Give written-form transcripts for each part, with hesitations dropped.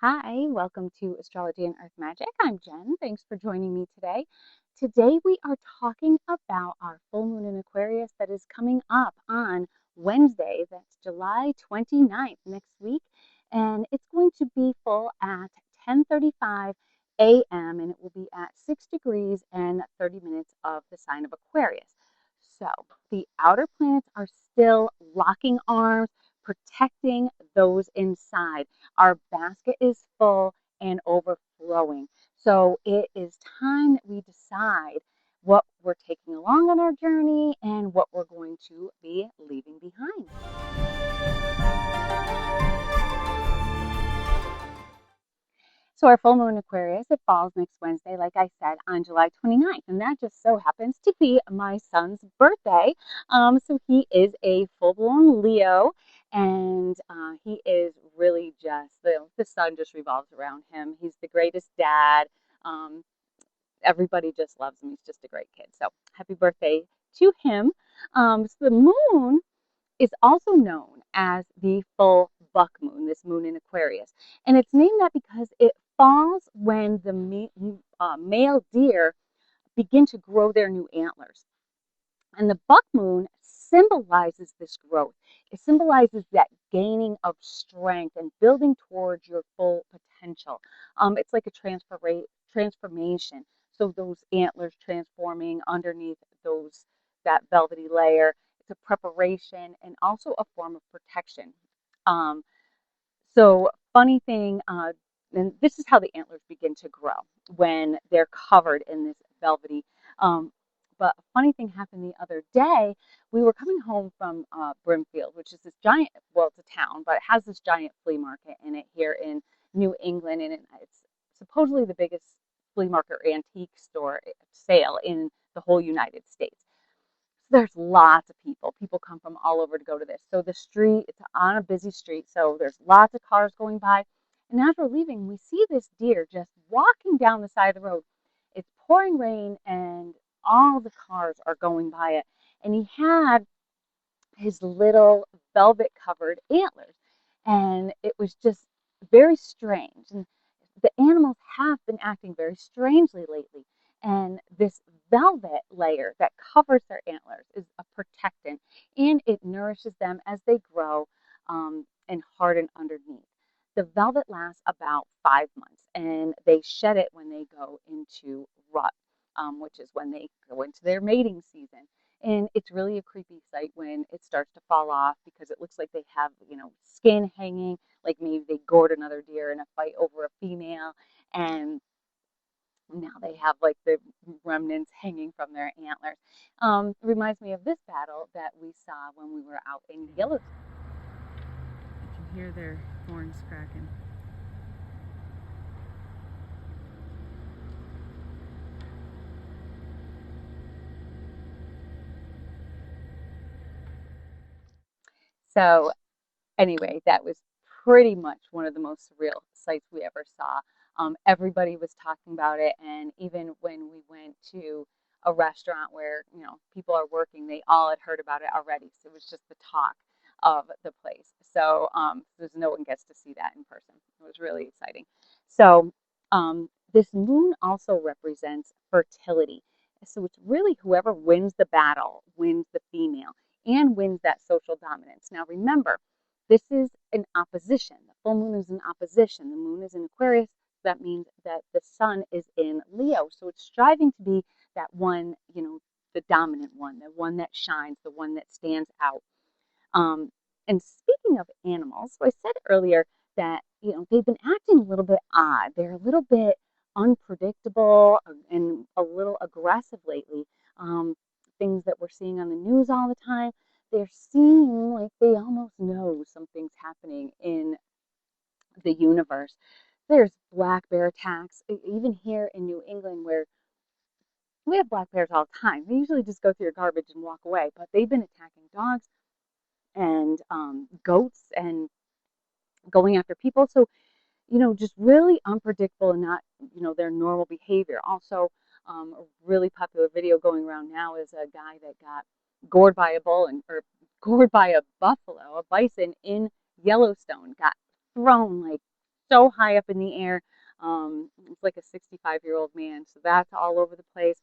Hi, welcome to Astrology and Earth Magic. I'm Jen. Thanks for joining me today. Today we are talking about our full moon in Aquarius that is coming up on Wednesday. That's July 29th next week. And it's going to be full at 10:35 a.m. and it will be at 6 degrees and 30 minutes of the sign of Aquarius. So the outer planets are still locking arms, protecting those inside. Our basket is full and overflowing. So it is time that we decide what we're taking along on our journey and what we're going to be leaving behind. So our full moon Aquarius, it falls next Wednesday, like I said, on July 29th. And that just so happens to be my son's birthday. So he is a full-blown Leo, and he is really just, the sun just revolves around him. He's the greatest dad. Um, Everybody just loves him. He's just a great kid. So happy birthday to him. So the moon is also known as the full buck moon, this moon in Aquarius. And it's named that because it falls when the male deer begin to grow their new antlers. And the buck moon symbolizes this growth. It symbolizes that gaining of strength and building towards your full potential. It's like a transformation. So those antlers transforming underneath that velvety layer. It's a preparation and also a form of protection. Um, so funny thing, and this is how the antlers begin to grow when they're covered in this velvety. Um, but a funny thing happened the other day. We were coming home from Brimfield, which is this giant, well, it's a town, but it has this giant flea market in it here in New England, and it's supposedly the biggest flea market or antique store sale in the whole United States. There's lots of people. People come from all over to go to this. So the street, it's on a busy street, so there's lots of cars going by. And as we're leaving, we see this deer just walking down the side of the road. It's pouring rain and all the cars are going by it. And he had his little velvet covered antlers. And it was just very strange. And the animals have been acting very strangely lately. And this velvet layer that covers their antlers is a protectant and it nourishes them as they grow and harden underneath. The velvet lasts about 5 months and they shed it when they go into rut, which is when they go into their mating season. And it's really a creepy sight when it starts to fall off because it looks like they have, skin hanging, like maybe they gored another deer in a fight over a female, and now they have like the remnants hanging from their antlers. It reminds me of this battle that we saw when we were out in Yellowstone. You can hear their horns cracking. So anyway, that was pretty much one of the most surreal sights we ever saw. Everybody was talking about it, and even when we went to a restaurant where people are working, they all had heard about it already. So it was just the talk of the place. So there's no one gets to see that in person. It was really exciting. So this moon also represents fertility. So it's really whoever wins the battle wins the female and wins that social dominance. Now remember, this is an opposition. The full moon is in opposition. The moon is in Aquarius. That means that the sun is in Leo. So it's striving to be that one, the dominant one, the one that shines, the one that stands out. Um, and speaking of animals, so I said earlier that, they've been acting a little bit odd. They're a little bit unpredictable and a little aggressive lately. Things that we're seeing on the news all the time, they're seeming like they almost know something's happening in the universe. There's black bear attacks, even here in New England, where we have black bears all the time. They usually just go through your garbage and walk away, but they've been attacking dogs and goats and going after people. So, just really unpredictable and not, their normal behavior. Also, a really popular video going around now is a guy that got gored by a bull or gored by a buffalo, a bison in Yellowstone, got thrown like so high up in the air. It's like a 65-year-old man, so that's all over the place.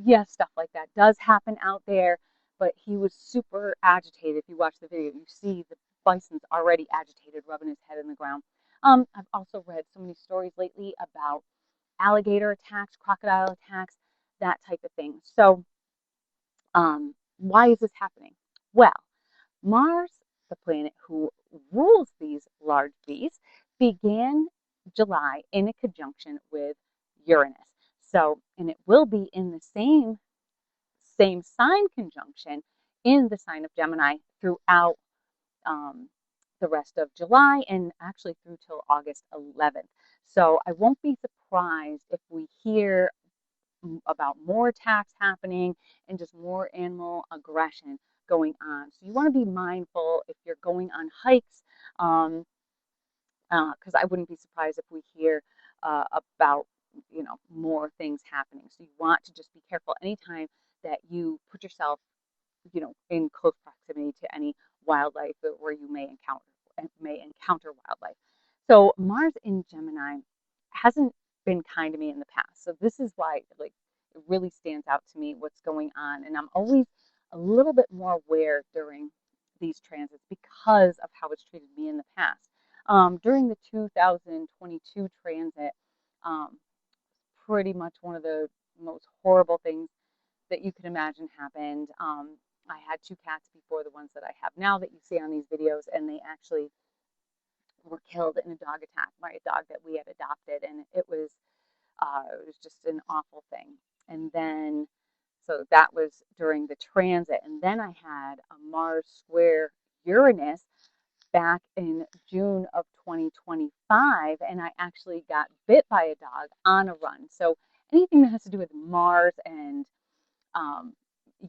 Yes, stuff like that does happen out there, but he was super agitated. If you watch the video, you see the bison's already agitated, rubbing his head in the ground. I've also read so many stories lately about alligator attacks, crocodile attacks, that type of thing. So, why is this happening? Well, Mars, the planet who rules these large beasts, began July in a conjunction with Uranus. So, and it will be in the same sign conjunction in the sign of Gemini throughout um, the rest of July and actually through till August 11th. So I won't be surprised if we hear about more attacks happening and just more animal aggression going on. So you want to be mindful if you're going on hikes, um, because I wouldn't be surprised if we hear about more things happening. So you want to just be careful anytime that you put yourself in close proximity to any wildlife where you may encounter wildlife. So Mars in Gemini hasn't been kind to me in the past. So this is why like it really stands out to me what's going on. And I'm always a little bit more aware during these transits because of how it's treated me in the past. During the 2022 transit, um, pretty much one of the most horrible things that you could imagine happened. I had two cats before the ones that I have now that you see on these videos, and they actually were killed in a dog attack by a dog that we had adopted, and it was just an awful thing. And then, so that was during the transit, and then I had a Mars square Uranus back in June of 2025, and I actually got bit by a dog on a run. So anything that has to do with Mars and um,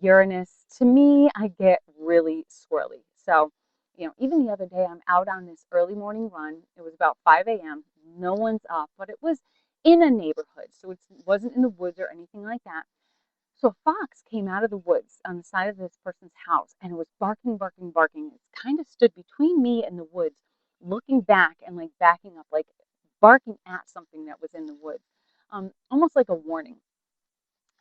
Uranus, to me, I get really swirly. So, even the other day, I'm out on this early morning run. It was about 5 a.m. No one's up, but it was in a neighborhood. So it wasn't in the woods or anything like that. So a fox came out of the woods on the side of this person's house and it was barking, barking, barking. It kind of stood between me and the woods, looking back and like backing up, like barking at something that was in the woods, almost like a warning.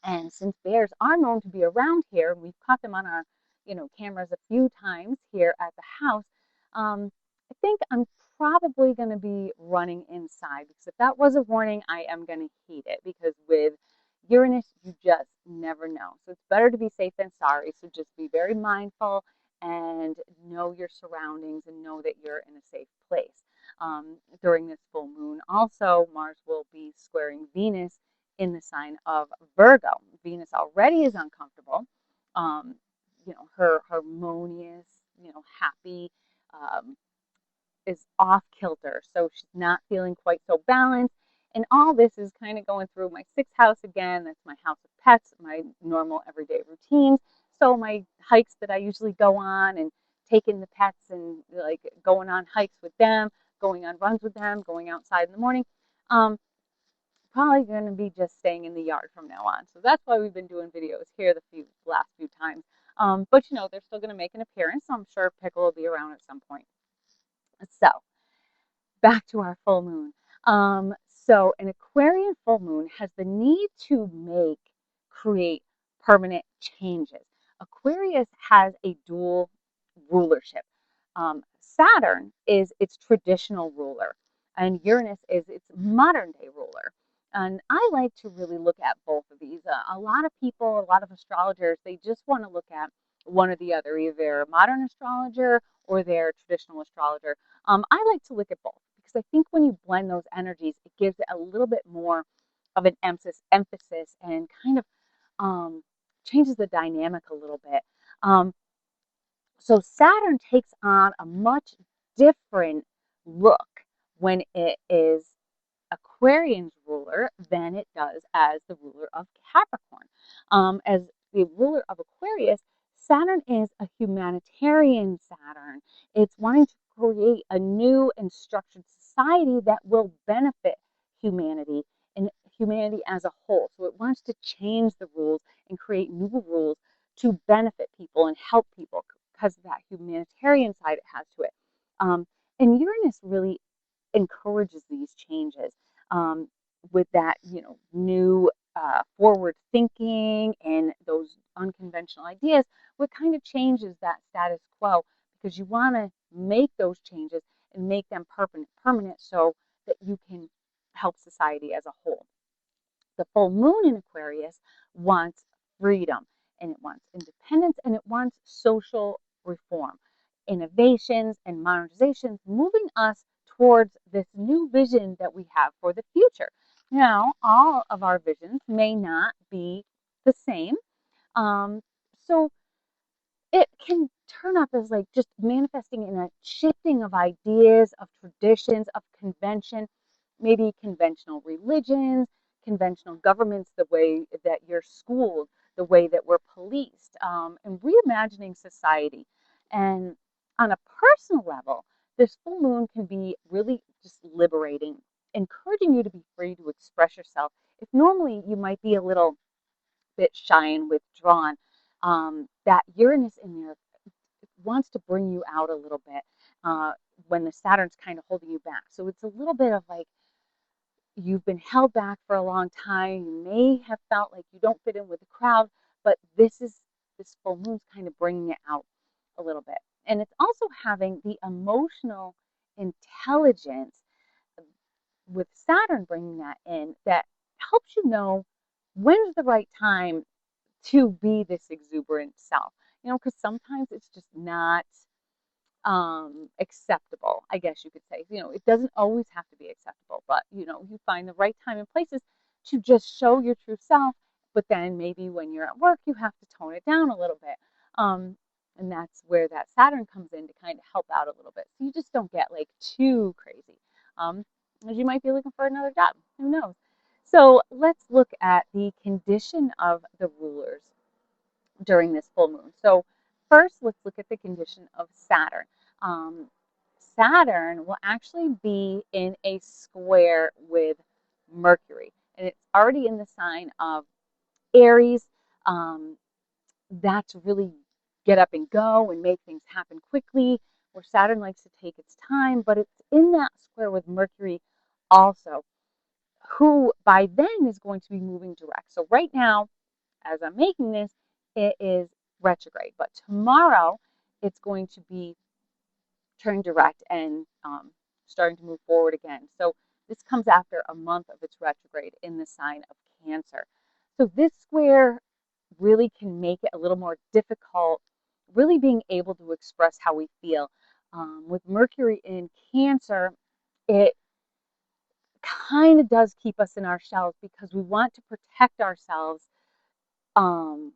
And since bears are known to be around here, we've caught them on our, cameras a few times here at the house. I think I'm probably going to be running inside because if that was a warning, I am going to heed it because with Uranus, you just never know. So it's better to be safe than sorry. So just be very mindful and know your surroundings and know that you're in a safe place. During this full moon, also, Mars will be squaring Venus in the sign of Virgo. Venus already is uncomfortable. Um, her harmonious, happy, um, is off kilter. So she's not feeling quite so balanced. And all this is kind of going through my sixth house again. That's my house of pets, my normal everyday routines. So my hikes that I usually go on and taking the pets and like going on hikes with them, going on runs with them, going outside in the morning. Um, Probably going to be just staying in the yard from now on. So that's why we've been doing videos here the last few times. But they're still going to make an appearance. So I'm sure Pickle will be around at some point. So back to our full moon. So an Aquarian full moon has the need to create permanent changes. Aquarius has a dual rulership. Saturn is its traditional ruler, and Uranus is its modern day ruler. And I like to really look at both of these. A lot of people, a lot of astrologers, they just want to look at one or the other, either a modern astrologer or their traditional astrologer. I like to look at both because I think when you blend those energies, it gives it a little bit more of an emphasis and kind of changes the dynamic a little bit. Um, so Saturn takes on a much different look when it is Aquarian's ruler than it does as the ruler of Capricorn. As the ruler of Aquarius, Saturn is a humanitarian Saturn. It's wanting to create a new and structured society that will benefit humanity and humanity as a whole. So it wants to change the rules and create new rules to benefit people and help people because of that humanitarian side it has to it. And Uranus really encourages these changes with that, new forward thinking and those unconventional ideas. What kind of changes that status quo, because you want to make those changes and make them permanent so that you can help society as a whole. The full moon in Aquarius wants freedom, and it wants independence, and it wants social reform, innovations and modernizations, moving us towards this new vision that we have for the future. Now, all of our visions may not be the same. Um, so it can turn up as like just manifesting in a shifting of ideas, of traditions, of convention, maybe conventional religions, conventional governments, the way that you're schooled, the way that we're policed, and reimagining society. And on a personal level, this full moon can be really just liberating, encouraging you to be free to express yourself. If normally you might be a little bit shy and withdrawn, that Uranus in there wants to bring you out a little bit when the Saturn's kind of holding you back. So it's a little bit of like you've been held back for a long time. You may have felt like you don't fit in with the crowd, but this full moon's kind of bringing it out a little bit. And it's also having the emotional intelligence with Saturn bringing that in that helps you know when's the right time to be this exuberant self. Because sometimes it's just not acceptable, I guess you could say. It doesn't always have to be acceptable, but you find the right time and places to just show your true self. But then maybe when you're at work, you have to tone it down a little bit. And that's where that Saturn comes in to kind of help out a little bit. So you just don't get like too crazy. As you might be looking for another job. Who knows? So let's look at the condition of the rulers during this full moon. So first, let's look at the condition of Saturn. Um, Saturn will actually be in a square with Mercury, and it's already in the sign of Aries. Um, that's really get up and go and make things happen quickly, where Saturn likes to take its time, but it's in that square with Mercury also, who by then is going to be moving direct. So right now, as I'm making this, it is retrograde. But tomorrow, it's going to be turning direct and starting to move forward again. So this comes after a month of its retrograde in the sign of Cancer. So this square really can make it a little more difficult, really being able to express how we feel. With Mercury in Cancer, it kind of does keep us in our shells because we want to protect ourselves um,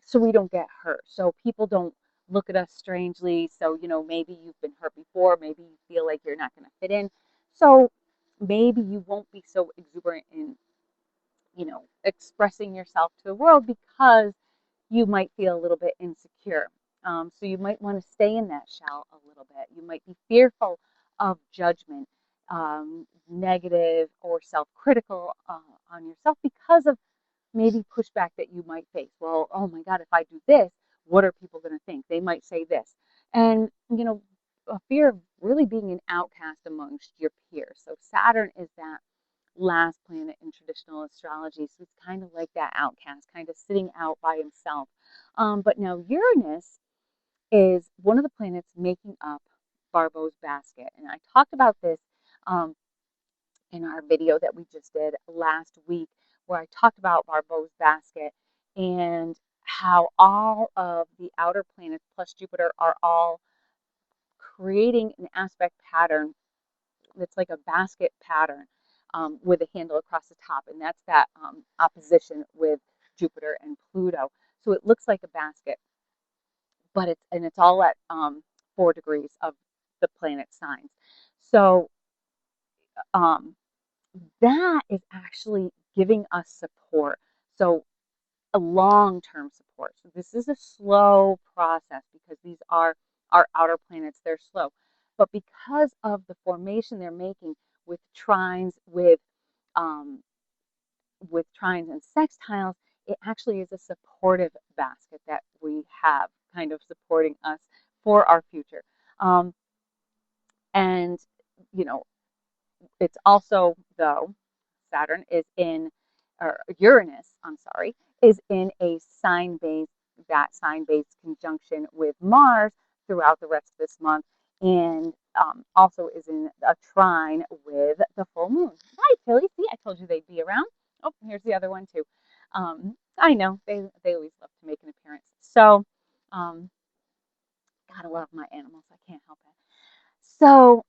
so we don't get hurt. So people don't look at us strangely. So, maybe you've been hurt before. Maybe you feel like you're not going to fit in. So maybe you won't be so exuberant in, expressing yourself to the world because you might feel a little bit insecure. So you might want to stay in that shell a little bit. You might be fearful of judgment, negative or self-critical on yourself because of maybe pushback that you might face. Well, oh my God, if I do this, what are people going to think? They might say this. And, a fear of really being an outcast amongst your peers. So Saturn is that last planet in traditional astrology. So it's kind of like that outcast, kind of sitting out by himself. But now Uranus is one of the planets making up Barbault's basket. And I talked about this um, in our video that we just did last week, where I talked about Barbault's basket and how all of the outer planets plus Jupiter are all creating an aspect pattern that's like a basket pattern with a handle across the top, and that's that opposition with Jupiter and Pluto. So it looks like a basket, but it's all at 4 degrees of the planet signs. So um, that is actually giving us support. So a long-term support. So this is a slow process because these are our outer planets. They're slow. But because of the formation they're making with trines, um, with trines and sextiles, it actually is a supportive basket that we have kind of supporting us for our future. And, you know, It's also, though, Saturn is in, or Uranus, I'm sorry, is in a sign-based conjunction with Mars throughout the rest of this month, and also is in a trine with the full moon. Hi, Tilly. See, I told you they'd be around. Oh, here's the other one too. I know they always love to make an appearance. So, um, gotta love my animals. I can't help it. So,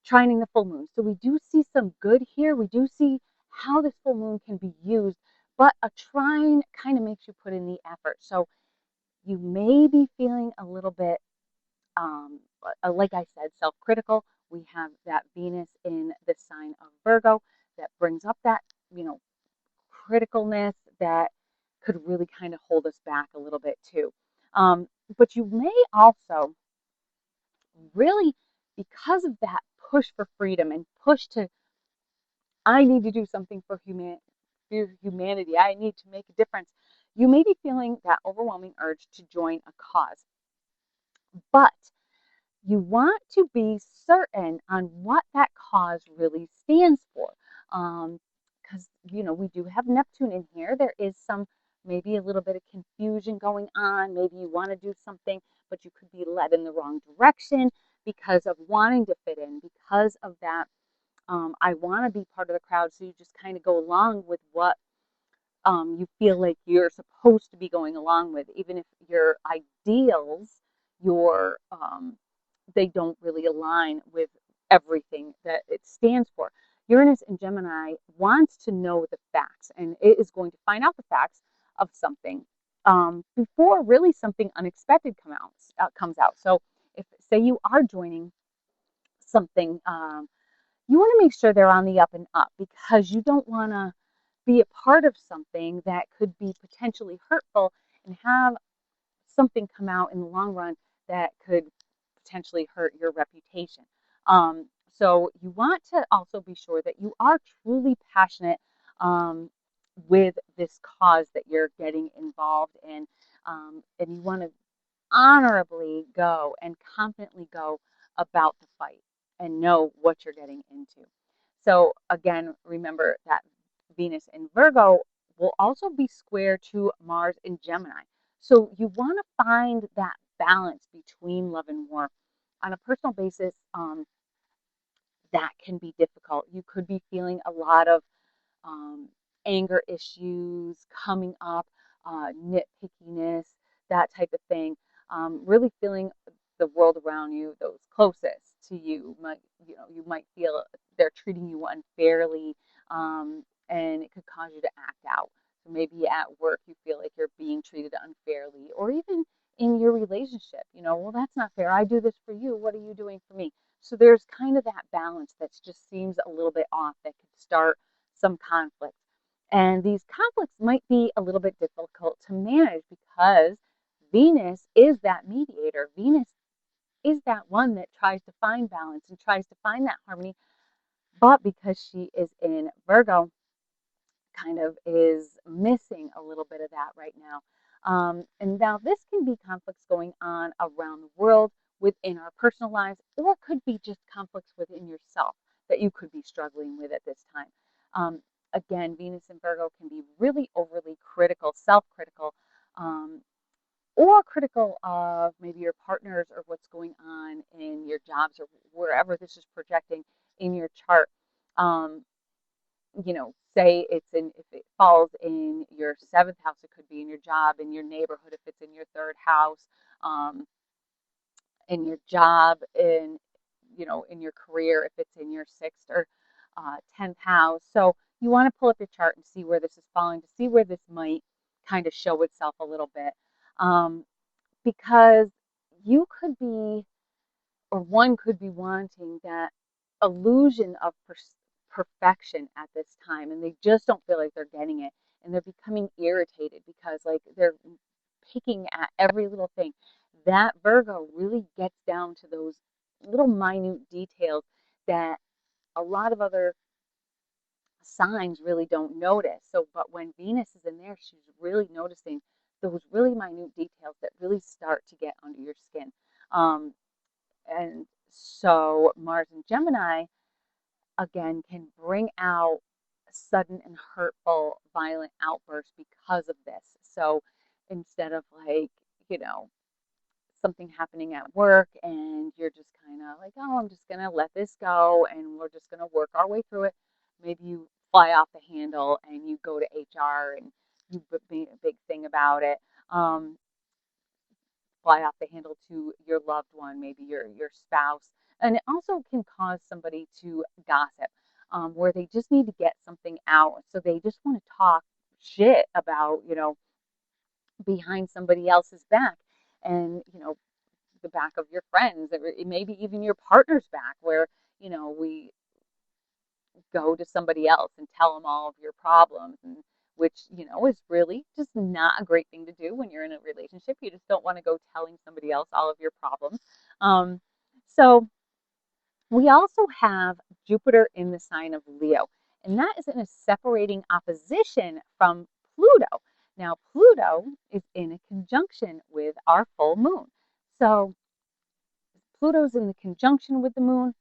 trining the full moon. So we do see some good here. We do see how this full moon can be used, but a trine kind of makes you put in the effort. So you may be feeling a little bit, like I said, self-critical. We have that Venus in the sign of Virgo that brings up that, you know, criticalness that could really kind of hold us back a little bit too. But you may also really, because of that push for freedom and push to, I need to do something for humanity. I need to make a difference. You may be feeling that overwhelming urge to join a cause, but you want to be certain on what that cause really stands for. Because, you know, we do have Neptune in here. There is some, maybe a little bit of confusion going on. Maybe you want to do something, but you could be led in the wrong direction because of wanting to fit in, because of that I want to be part of the crowd. So you just kind of go along with what you feel like you're supposed to be going along with, even if your ideals, your they don't really align with everything that it stands for. Uranus in Gemini wants to know the facts, and it is going to find out the facts of something before really something unexpected comes out. So, if say you are joining something, you want to make sure they're on the up and up because you don't want to be a part of something that could be potentially hurtful and have something come out in the long run that could potentially hurt your reputation. So you want to also be sure that you are truly passionate with this cause that you're getting involved in, and you want to honorably go and confidently go about the fight and know what you're getting into. So again, remember that Venus in Virgo will also be square to Mars in Gemini. So you want to find that balance between love and war. On a personal basis, that can be difficult. You could be feeling a lot of um, anger issues coming up, nitpickiness, that type of thing. Really feeling the world around you, those closest to you, might you might feel they're treating you unfairly, and it could cause you to act out. So maybe at work you feel like you're being treated unfairly, or even in your relationship, well, that's not fair. I do this for you. What are you doing for me? So there's kind of that balance that just seems a little bit off that could start some conflict. And these conflicts might be a little bit difficult to manage because Venus is that mediator. Venus is that one that tries to find balance and tries to find that harmony. But because she is in Virgo, kind of is missing a little bit of that right now. And now this can be conflicts going on around the world within our personal lives, or it could be just conflicts within yourself that you could be struggling with at this time. Again, Venus and Virgo can be really overly critical, self-critical, um, or critical of maybe your partners or what's going on in your jobs or wherever this is projecting in your chart. Um, say if it falls in your seventh house, it could be in your job, in your neighborhood, if it's in your third house, um, in your job, in your career, if it's in your sixth or 10th house. So you want to pull up your chart and see where this is falling, to see where this might kind of show itself a little bit. Um, because you could be, or one could be wanting that illusion of perfection at this time, and they just don't feel like they're getting it, and they're becoming irritated because like they're picking at every little thing. That Virgo really gets down to those little minute details that a lot of other signs really don't notice. So, but when Venus is in there, she's really noticing those really minute details that really start to get under your skin. And so Mars and Gemini, again, can bring out sudden and hurtful, violent outbursts because of this. So instead of like, you know, something happening at work and you're just kind of like, oh, I'm just going to let this go and we're just going to work our way through it. Maybe you fly off the handle and you go to HR and you make a big thing about it. Um, Fly off the handle to your loved one, maybe your spouse. And it also can cause somebody to gossip, where they just need to get something out. So they just want to talk shit about, you know, behind somebody else's back. And, you know, the back of your friends, or maybe even your partner's back, where, you know, we go to somebody else and tell them all of your problems, and which, you know, is really just not a great thing to do when you're in a relationship. You just don't want to go telling somebody else all of your problems. Um, so we also have Jupiter in the sign of Leo, and that is in a separating opposition from Pluto. Now, Pluto is in a conjunction with our full moon. So Pluto's in the conjunction with the moon.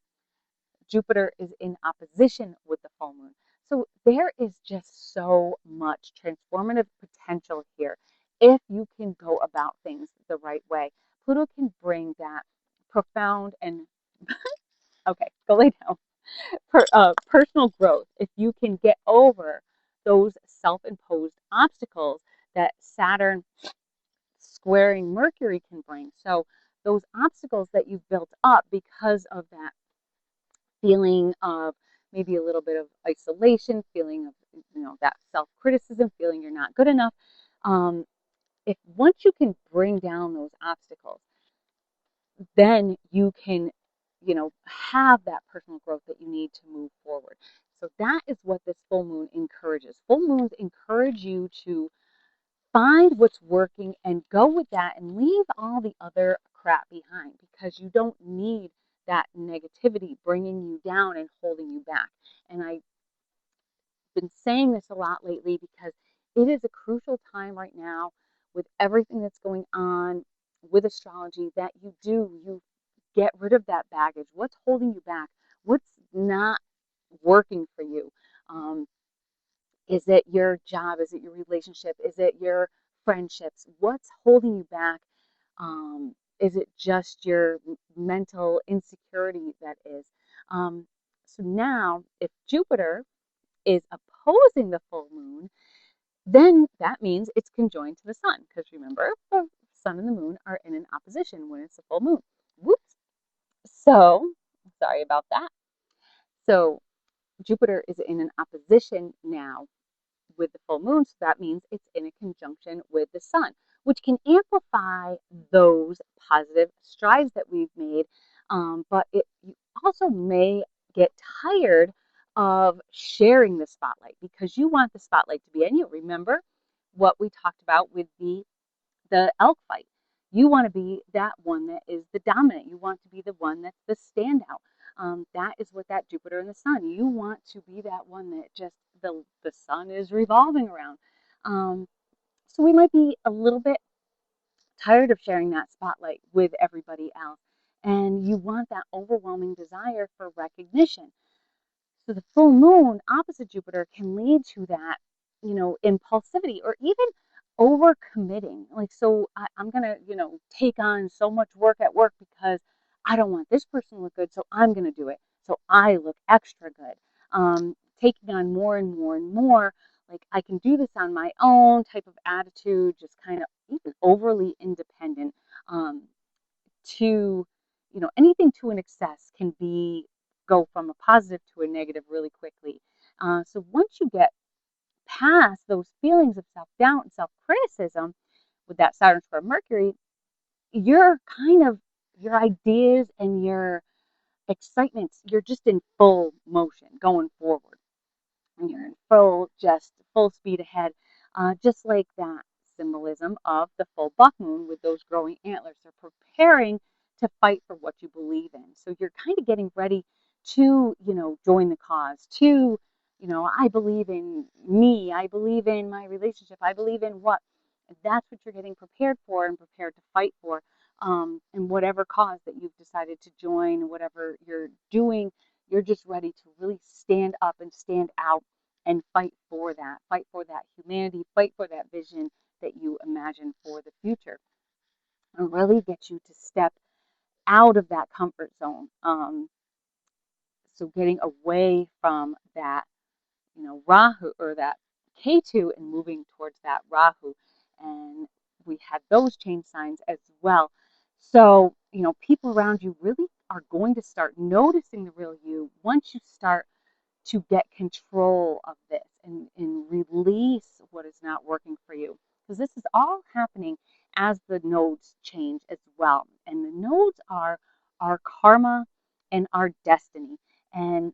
Jupiter is in opposition with the full moon. So there is just so much transformative potential here if you can go about things the right way. Pluto can bring that profound and, okay, go lay down, personal growth. If you can get over those self imposed obstacles that Saturn squaring Mercury can bring. So, those obstacles that you've built up because of that feeling of maybe a little bit of isolation, feeling of, you know, that self-criticism, feeling you're not good enough. If once you can bring down those obstacles, then you can, you know, have that personal growth that you need to move forward. So that is what this full moon encourages. Full moons encourage you to find what's working and go with that and leave all the other crap behind, because you don't need that negativity bringing you down and holding you back. And I've been saying this a lot lately because it is a crucial time right now with everything that's going on with astrology, that you get rid of that baggage. What's holding you back? What's not working for you? Um, is it your job? Is it your relationship? Is it your friendships? What's holding you back? Is it just your mental insecurity that is? So now, if Jupiter is opposing the full moon, then that means it's conjoined to the sun. Because remember, the sun and the moon are in an opposition when it's a full moon. Whoops. So, sorry about that. So, Jupiter is in an opposition now with the full moon. So that means it's in a conjunction with the sun, which can amplify those positive strides that we've made. But you also may get tired of sharing the spotlight because you want the spotlight to be on you. Remember what we talked about with the elk fight. You want to be that one that is the dominant. You want to be the one that's the standout. That is what that Jupiter and the sun. You want to be that one that just the sun is revolving around. Um, so we might be a little bit tired of sharing that spotlight with everybody else, and you want that overwhelming desire for recognition. So the full moon opposite Jupiter can lead to that, you know, impulsivity or even overcommitting. Like, so I'm going to, you know, take on so much work at work because I don't want this person to look good. So I'm going to do it. So I look extra good. Taking on more and more and more, like I can do this on my own type of attitude, just kind of even overly independent. To, you know, anything to an excess can be go from a positive to a negative really quickly. So once you get past those feelings of self-doubt and self-criticism with that Saturn square Mercury, you're kind of, your ideas and your excitements, you're just in full motion going forward, and you're in full speed ahead, just like that symbolism of the full buck moon with those growing antlers. They're preparing to fight for what you believe in. So you're kind of getting ready to, you know, join the cause, to, you know, I believe in me, I believe in my relationship, I believe in what. And that's what you're getting prepared for and prepared to fight for. And whatever cause that you've decided to join, whatever you're doing You're just ready to really stand up and stand out and fight for that humanity, fight for that vision that you imagine for the future, and really get you to step out of that comfort zone. So getting away from that, Rahu, or that K2, and moving towards that Rahu. And we had those change signs as well. So, people around you really are going to start noticing the real you once you start to get control of this and release what is not working for you. Because this is all happening as the nodes change as well. And the nodes are our karma and our destiny. And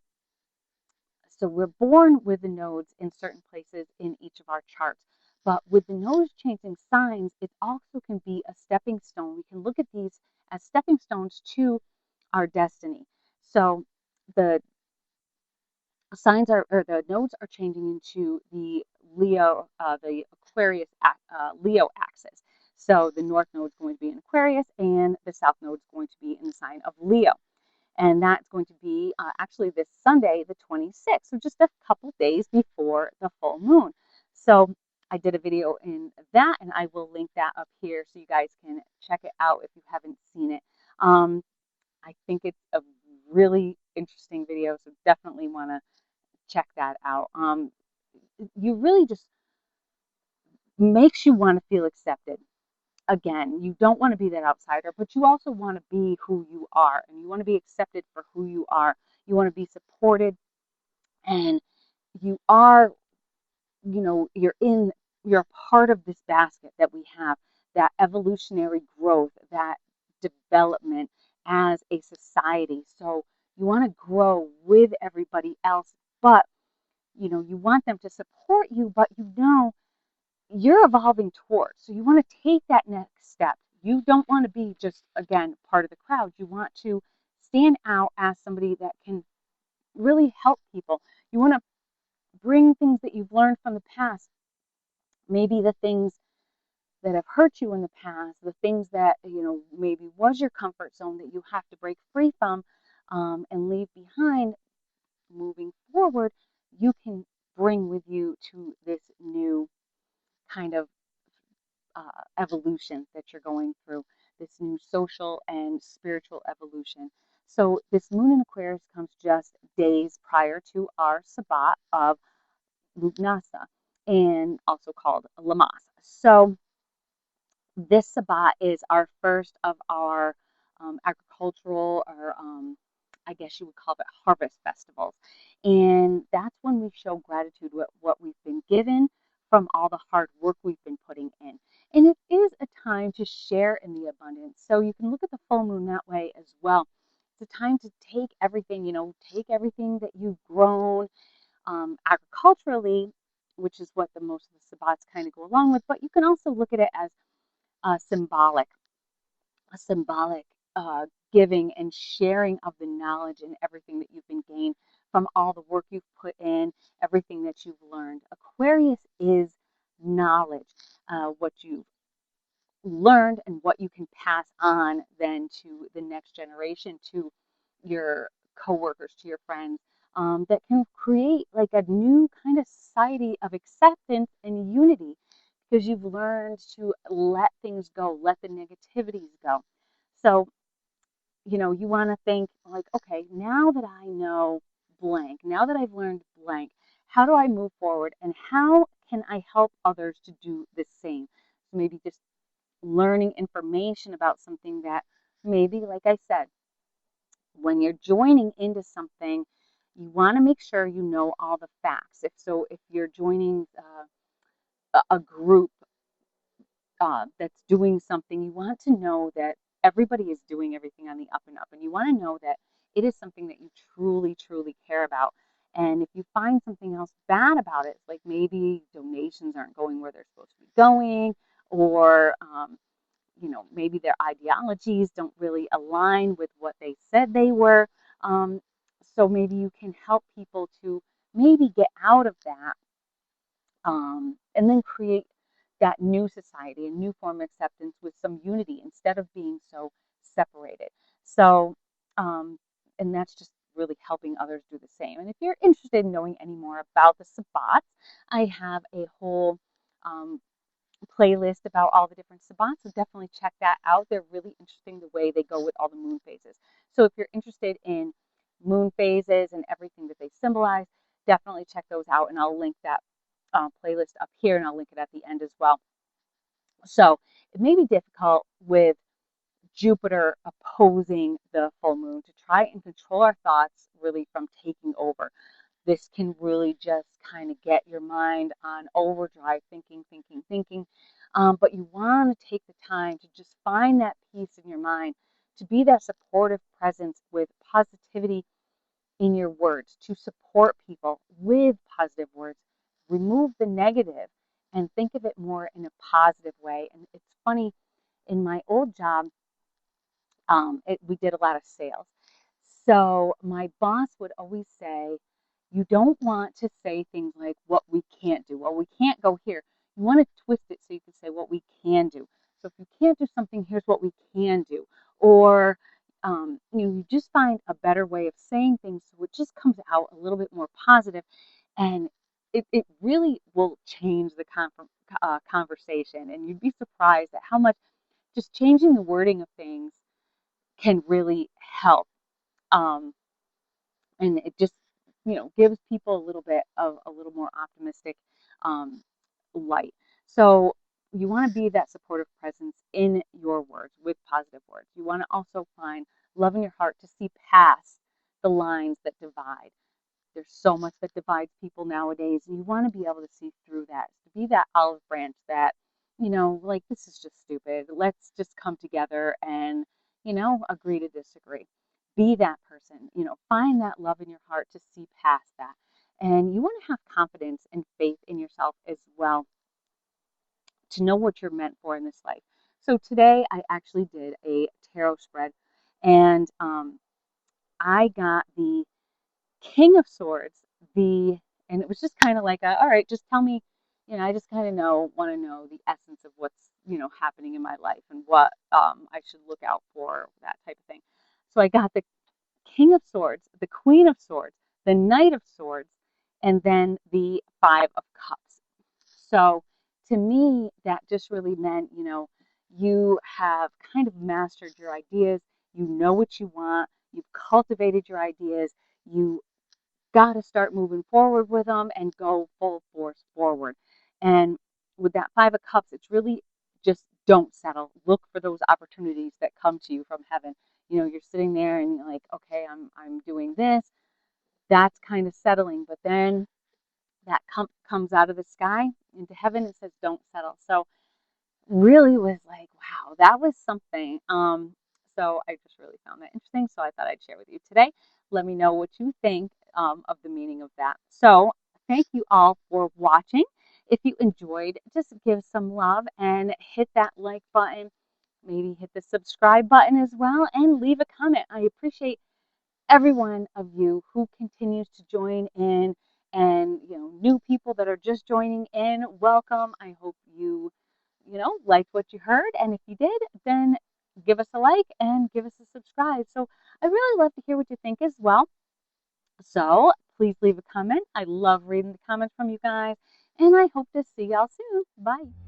so we're born with the nodes in certain places in each of our charts. But with the nodes changing signs, it also can be a stepping stone. We can look at these as stepping stones to our destiny. So the signs are, or the nodes are changing into the Aquarius, Leo axis. So the north node is going to be in Aquarius, and the south node is going to be in the sign of Leo. And that's going to be actually this Sunday, the 26th, so just a couple days before the full moon. So I did a video in that, and I will link that up here so you guys can check it out if you haven't seen it. I think it's a really interesting video, so definitely want to check that out. You really just makes you want to feel accepted. Again, you don't want to be that outsider, but you also want to be who you are, and you want to be accepted for who you are. You want to be supported, and you are, you're part of this basket that we have, that evolutionary growth, that development as a society. So you want to grow with everybody else, but you want them to support you, but you're evolving towards. So you want to take that next step. You don't want to be just, again, part of the crowd. You want to stand out as somebody that can really help people. You want to bring things that you've learned from the past, maybe the things that have hurt you in the past, the things that, maybe was your comfort zone that you have to break free from and leave behind moving forward. You can bring with you to this new kind of evolution that you're going through, this new social and spiritual evolution. So this moon in Aquarius comes just days prior to our Sabbat of Lughnasadh, and also called Lammas. So this Sabbat is our first of our agricultural, or I guess you would call it, harvest festivals. And that's when we show gratitude with what we've been given from all the hard work we've been putting in. And it is a time to share in the abundance. So you can look at the full moon that way as well. It's a time to take everything, take everything that you've grown agriculturally, which is what the most of the Sabbats kind of go along with. But you can also look at it as symbolic, a symbolic giving and sharing of the knowledge and everything that you've been gained from all the work you've put in, everything that you've learned. Aquarius is knowledge, what you've learned and what you can pass on then to the next generation, to your coworkers, to your friends, that can create like a new kind of society of acceptance and unity, because you've learned to let things go, let the negativities go. So, you want to think like, okay, now that I know blank, now that I've learned blank, how do I move forward, and how can I help others to do the same? So maybe just learning information about something that maybe, like I said, when you're joining into something, you want to make sure you know all the facts. If you're joining a group that's doing something, you want to know that everybody is doing everything on the up and up, and you want to know that it is something that you truly, truly care about. And if you find something else bad about it, like maybe donations aren't going where they're supposed to be going, or maybe their ideologies don't really align with what they said they were. Um, so maybe you can help people to maybe get out of that, and then create that new society, a new form of acceptance with some unity instead of being so separated. So, and that's just really helping others do the same. And if you're interested in knowing any more about the Sabbats, I have a whole playlist about all the different Sabbats, so definitely check that out. They're really interesting the way they go with all the moon phases. So if you're interested in moon phases and everything that they symbolize, definitely check those out, and I'll link that playlist up here, and I'll link it at the end as well. So it may be difficult with Jupiter opposing the full moon to try and control our thoughts really from taking over. This can really just kind of get your mind on overdrive, thinking, thinking, thinking. But you want to take the time to just find that peace in your mind, to be that supportive presence with positivity in your words, to support people with positive words, remove the negative, and think of it more in a positive way. And it's funny, in my old job, we did a lot of sales. So my boss would always say, you don't want to say things like what we can't do. Well, we can't go here. You want to twist it so you can say what we can do. So if you can't do something, here's what we can do. Or you just find a better way of saying things so it just comes out a little bit more positive, and it really will change the conversation. And you'd be surprised at how much just changing the wording of things can really help. Um, and it just, gives people a little bit of a little more optimistic um, light. So you want to be that supportive presence in your words with positive words. You want to also find love in your heart to see past the lines that divide. There's so much that divides people nowadays, and you want to be able to see through that, to be that olive branch that, like, this is just stupid. Let's just come together and, agree to disagree. Be that person, find that love in your heart to see past that. And you want to have confidence and faith in yourself as well, to know what you're meant for in this life. So today I actually did a tarot spread, and I got the King of Swords, and it was just kind of like, all right, just tell me, I just kind of want to know the essence of what's, happening in my life, and what I should look out for, that type of thing. So I got the King of Swords, the Queen of Swords, the Knight of Swords, and then the Five of Cups. So to me, that just really meant, you have kind of mastered your ideas, you know what you want, you've cultivated your ideas, you got to start moving forward with them and go full force forward. And with that Five of Cups, it's really just don't settle. Look for those opportunities that come to you from heaven. You're sitting there and you're like, okay, I'm doing this. That's kind of settling, but then that comes out of the sky into heaven and says, don't settle. So really was like, wow, that was something. So I just really found that interesting. So I thought I'd share with you today. Let me know what you think of the meaning of that. So thank you all for watching. If you enjoyed, just give some love and hit that like button. Maybe hit the subscribe button as well, and leave a comment. I appreciate every one of you who continues to join in, and new people that are just joining in, welcome. I hope you liked what you heard, and if you did, then give us a like and give us a subscribe. So I really love to hear what you think as well. So please leave a comment. I love reading the comments from you guys, and I hope to see y'all soon. Bye.